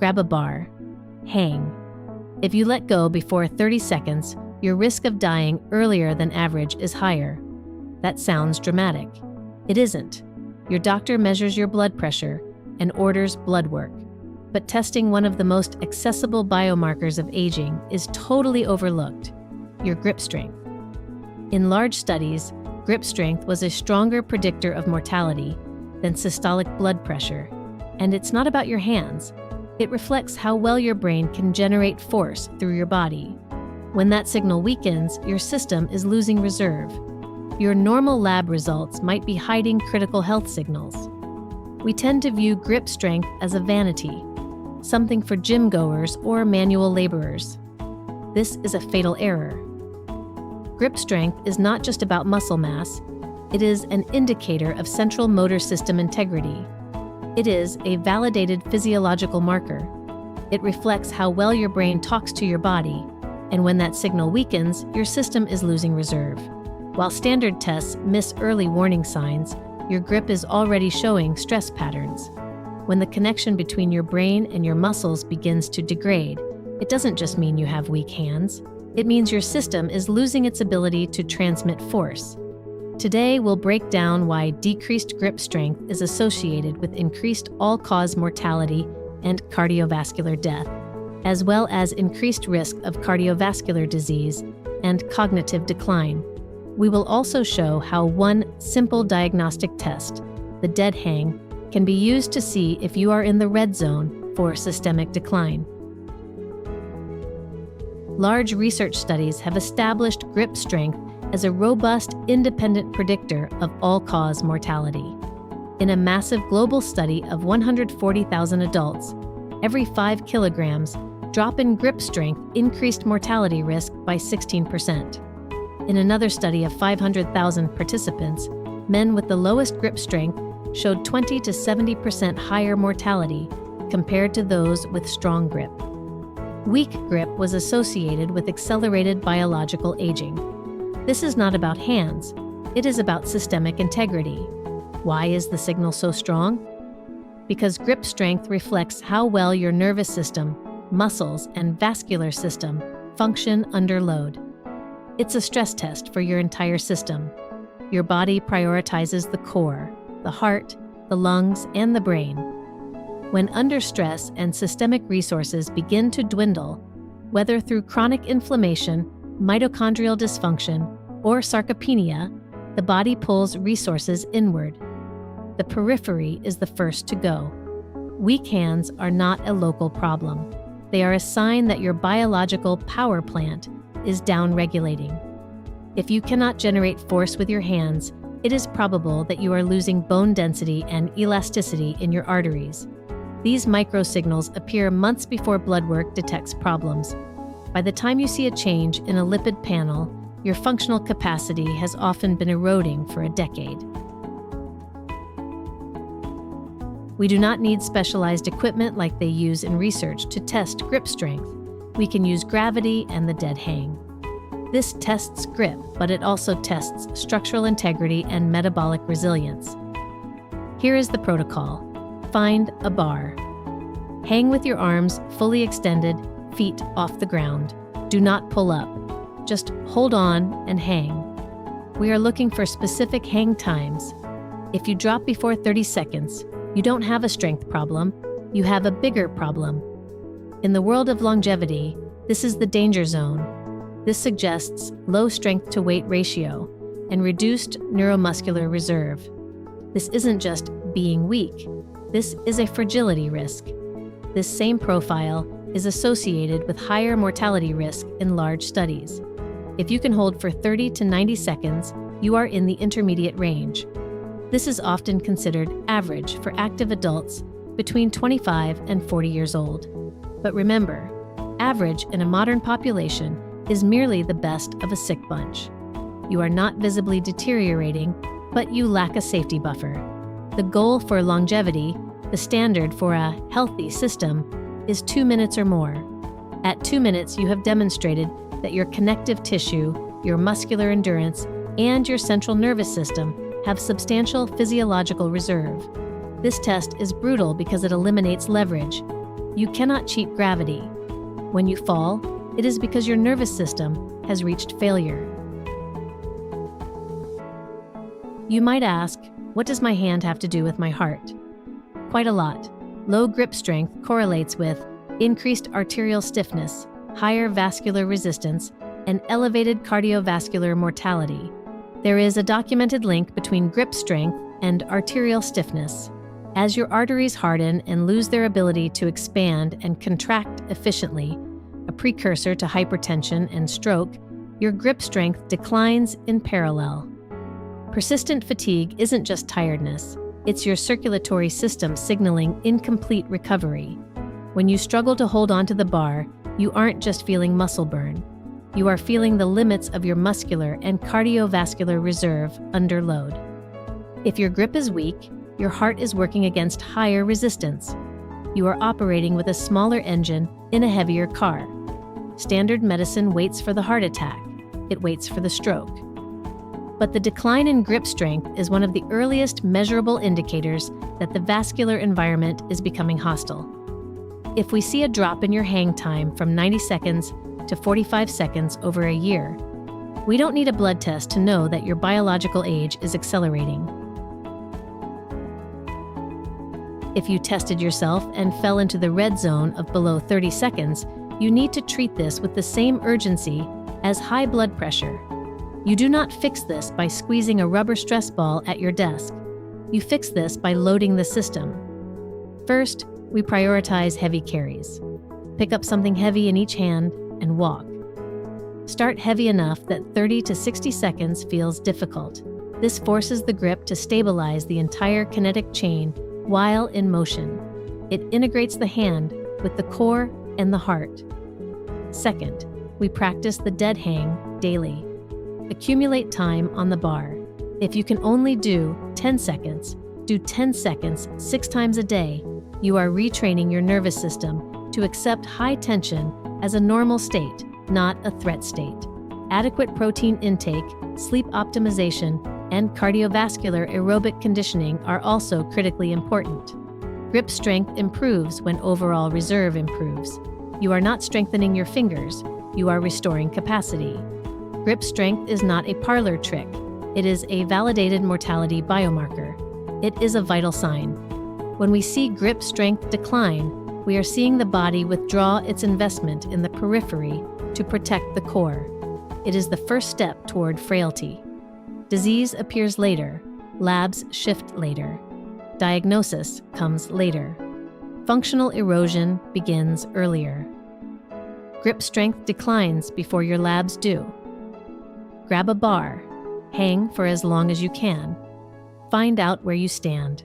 Grab a bar. Hang. If you let go before 30 seconds, your risk of dying earlier than average is higher. That sounds dramatic. It isn't. Your doctor measures your blood pressure and orders blood work. But testing one of the most accessible biomarkers of aging is totally overlooked: your grip strength. In large studies, grip strength was a stronger predictor of mortality than systolic blood pressure. And it's not about your hands. It reflects how well your brain can generate force through your body. When that signal weakens, your system is losing reserve. Your normal lab results might be hiding critical health signals. We tend to view grip strength as a vanity, something for gym goers or manual laborers. This is a fatal error. Grip strength is not just about muscle mass. It is an indicator of central motor system integrity. It is a validated physiological marker. It reflects how well your brain talks to your body, and when that signal weakens, your system is losing reserve. While standard tests miss early warning signs, your grip is already showing stress patterns. When the connection between your brain and your muscles begins to degrade, it doesn't just mean you have weak hands. It means your system is losing its ability to transmit force. Today, we'll break down why decreased grip strength is associated with increased all-cause mortality and cardiovascular death, as well as increased risk of cardiovascular disease and cognitive decline. We will also show how one simple diagnostic test, the dead hang, can be used to see if you are in the red zone for systemic decline. Large research studies have established grip strength as a robust, independent predictor of all-cause mortality. In a massive global study of 140,000 adults, every 5 kilograms drop in grip strength increased mortality risk by 16%. In another study of 500,000 participants, men with the lowest grip strength showed 20 to 70% higher mortality compared to those with strong grip. Weak grip was associated with accelerated biological aging. This is not about hands, it is about systemic integrity. Why is the signal so strong? Because grip strength reflects how well your nervous system, muscles, and vascular system function under load. It's a stress test for your entire system. Your body prioritizes the core, the heart, the lungs, and the brain. When under stress and systemic resources begin to dwindle, whether through chronic inflammation, mitochondrial dysfunction, or sarcopenia, the body pulls resources inward. The periphery is the first to go. Weak hands are not a local problem. They are a sign that your biological power plant is downregulating. If you cannot generate force with your hands, it is probable that you are losing bone density and elasticity in your arteries. These microsignals appear months before blood work detects problems. By the time you see a change in a lipid panel, your functional capacity has often been eroding for a decade. We do not need specialized equipment like they use in research to test grip strength. We can use gravity and the dead hang. This tests grip, but it also tests structural integrity and metabolic resilience. Here is the protocol. Find a bar. Hang with your arms fully extended, feet off the ground. Do not pull up. Just hold on and hang. We are looking for specific hang times. If you drop before 30 seconds, you don't have a strength problem, you have a bigger problem. In the world of longevity, this is the danger zone. This suggests low strength-to-weight ratio and reduced neuromuscular reserve. This isn't just being weak. This is a fragility risk. This same profile is associated with higher mortality risk in large studies. If you can hold for 30 to 90 seconds, you are in the intermediate range. This is often considered average for active adults between 25 and 40 years old. But remember, average in a modern population is merely the best of a sick bunch. You are not visibly deteriorating, but you lack a safety buffer. The goal for longevity, the standard for a healthy system, is 2 minutes or more. At 2 minutes, you have demonstrated that your connective tissue, your muscular endurance, and your central nervous system have substantial physiological reserve. This test is brutal because it eliminates leverage. You cannot cheat gravity. When you fall, it is because your nervous system has reached failure. You might ask, what does my hand have to do with my heart? Quite a lot. Low grip strength correlates with increased arterial stiffness, higher vascular resistance, and elevated cardiovascular mortality. There is a documented link between grip strength and arterial stiffness. As your arteries harden and lose their ability to expand and contract efficiently, a precursor to hypertension and stroke, your grip strength declines in parallel. Persistent fatigue isn't just tiredness, it's your circulatory system signaling incomplete recovery. When you struggle to hold onto the bar, you aren't just feeling muscle burn. You are feeling the limits of your muscular and cardiovascular reserve under load. If your grip is weak, your heart is working against higher resistance. You are operating with a smaller engine in a heavier car. Standard medicine waits for the heart attack. It waits for the stroke. But the decline in grip strength is one of the earliest measurable indicators that the vascular environment is becoming hostile. If we see a drop in your hang time from 90 seconds to 45 seconds over a year, we don't need a blood test to know that your biological age is accelerating. If you tested yourself and fell into the red zone of below 30 seconds, you need to treat this with the same urgency as high blood pressure. You do not fix this by squeezing a rubber stress ball at your desk. You fix this by loading the system. First, we prioritize heavy carries. Pick up something heavy in each hand and walk. Start heavy enough that 30 to 60 seconds feels difficult. This forces the grip to stabilize the entire kinetic chain while in motion. It integrates the hand with the core and the heart. Second, we practice the dead hang daily. Accumulate time on the bar. If you can only do 10 seconds, do 10 seconds 6 times a day. You are retraining your nervous system to accept high tension as a normal state, not a threat state. Adequate protein intake, sleep optimization, and cardiovascular aerobic conditioning are also critically important. Grip strength improves when overall reserve improves. You are not strengthening your fingers, you are restoring capacity. Grip strength is not a parlor trick. It is a validated mortality biomarker. It is a vital sign. When we see grip strength decline, we are seeing the body withdraw its investment in the periphery to protect the core. It is the first step toward frailty. Disease appears later. Labs shift later. Diagnosis comes later. Functional erosion begins earlier. Grip strength declines before your labs do. Grab a bar. Hang for as long as you can. Find out where you stand.